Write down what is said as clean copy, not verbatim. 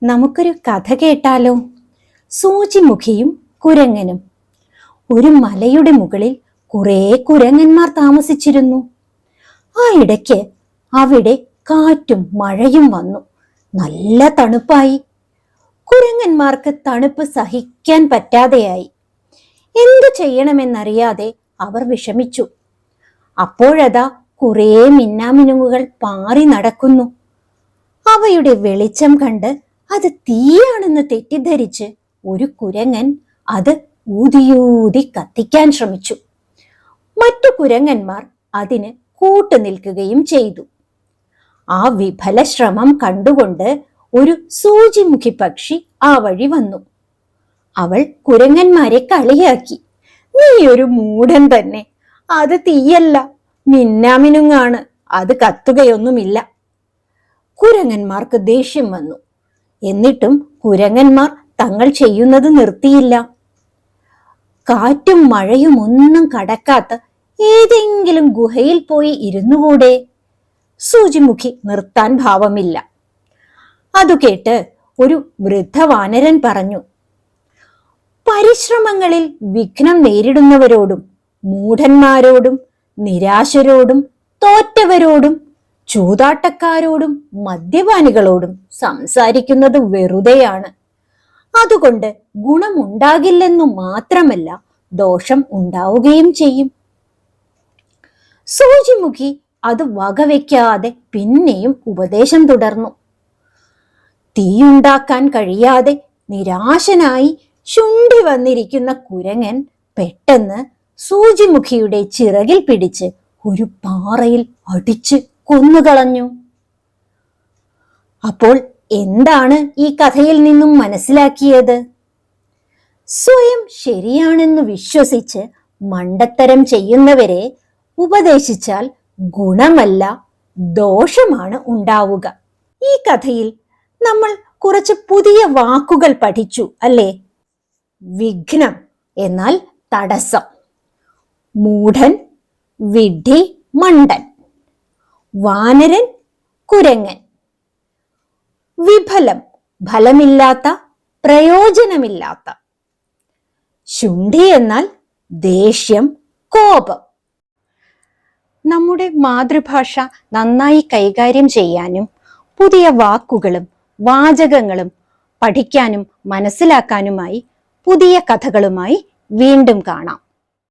നമുക്കൊരു കഥ കേട്ടാലോ? സൂചിമുഖിയും കുരങ്ങനും. ഒരു മലയുടെ മുകളിൽ കുറെ കുരങ്ങന്മാർ താമസിച്ചിരുന്നു. ആ ഇടയ്ക്ക് അവിടെ കാറ്റും മഴയും വന്നു. നല്ല തണുപ്പായി. കുരങ്ങന്മാർക്ക് തണുപ്പ് സഹിക്കാൻ പറ്റാതെയായി. എന്തു ചെയ്യണമെന്നറിയാതെ അവർ വിഷമിച്ചു. അപ്പോഴതാ കുറെ മിന്നാമിനുങ്ങുകൾ പാറി നടക്കുന്നു. അവയുടെ വെളിച്ചം കണ്ട് അത് തീയാണെന്ന് തെറ്റിദ്ധരിച്ച് ഒരു കുരങ്ങൻ അത് ഊതിയൂതി കത്തിക്കാൻ ശ്രമിച്ചു. മറ്റു കുരങ്ങന്മാർ അതിന് കൂട്ടുനിൽക്കുകയും ചെയ്തു. ആ വിഫല ശ്രമം കണ്ടുകൊണ്ട് ഒരു സൂചിമുഖി പക്ഷി ആ വഴി വന്നു. അവൾ കുരങ്ങന്മാരെ കളിയാക്കി. "നീ ഒരു മൂഢൻ തന്നെ. അത് തീയല്ല, മിന്നാമിനുങ്ങാണ്. അത് കത്തുകയൊന്നുമില്ല." കുരങ്ങന്മാർക്ക് ദേഷ്യം വന്നു. എന്നിട്ടും കുരങ്ങന്മാർ തങ്ങൾ ചെയ്യുന്നത് നിർത്തിയില്ല. കാറ്റും മഴയും ഒന്നും കടക്കാത്ത ഏതെങ്കിലും ഗുഹയിൽ പോയി ഇരുന്നുകൂടെ? സൂചിമുഖി നിർത്താൻ ഭാവമില്ല. അതു കേട്ട് ഒരു വൃദ്ധവാനരൻ പറഞ്ഞു, "പരിശ്രമങ്ങളിൽ വിഘ്നം നേരിടുന്നവരോടും മൂഢന്മാരോടും നിരാശരോടും തോറ്റവരോടും ചൂതാട്ടക്കാരോടും മദ്യപാനികളോടും സംസാരിക്കുന്നത് വെറുതെയാണ്. അതുകൊണ്ട് ഗുണമുണ്ടാകില്ലെന്നു മാത്രമല്ല, ദോഷം ഉണ്ടാവുകയും ചെയ്യും." സൂചിമുഖി അത് വകവയ്ക്കാതെ പിന്നെയും ഉപദേശം തുടർന്നു. തീയുണ്ടാക്കാൻ കഴിയാതെ നിരാശനായി ശുണ്ഠി വന്നിരിക്കുന്ന കുരങ്ങൻ പെട്ടെന്ന് സൂചിമുഖിയുടെ ചിറകിൽ പിടിച്ച് ഒരു പാറയിൽ അടിച്ച് കൊന്നുകളഞ്ഞു. അപ്പോൾ എന്താണ് ഈ കഥയിൽ നിന്നും മനസ്സിലാക്കിയത്? സ്വയം ശരിയാണെന്ന് വിശ്വസിച്ച് മണ്ടത്തരം ചെയ്യുന്നവരെ ഉപദേശിച്ചാൽ ഗുണമല്ല, ദോഷമാണ് ഉണ്ടാവുക. ഈ കഥയിൽ നമ്മൾ കുറച്ച് പുതിയ വാക്കുകൾ പഠിച്ചു അല്ലേ? വിഘ്നം എന്നാൽ തടസ്സം, മൂഢൻ, വിഡ്ഢി, മണ്ടൻ, വാനരൻ, കുരങ്ങൻ, വിഫലം, ഫലമില്ലാത്ത, പ്രയോജനമില്ലാത്ത, ശുണ്ഠി എന്നാൽ ദേഷ്യം, കോപം. നമ്മുടെ മാതൃഭാഷ നന്നായി കൈകാര്യം ചെയ്യാനും പുതിയ വാക്കുകളും വാചകങ്ങളും പഠിക്കാനും മനസ്സിലാക്കാനുമായി പുതിയ കഥകളുമായി വീണ്ടും കാണാം.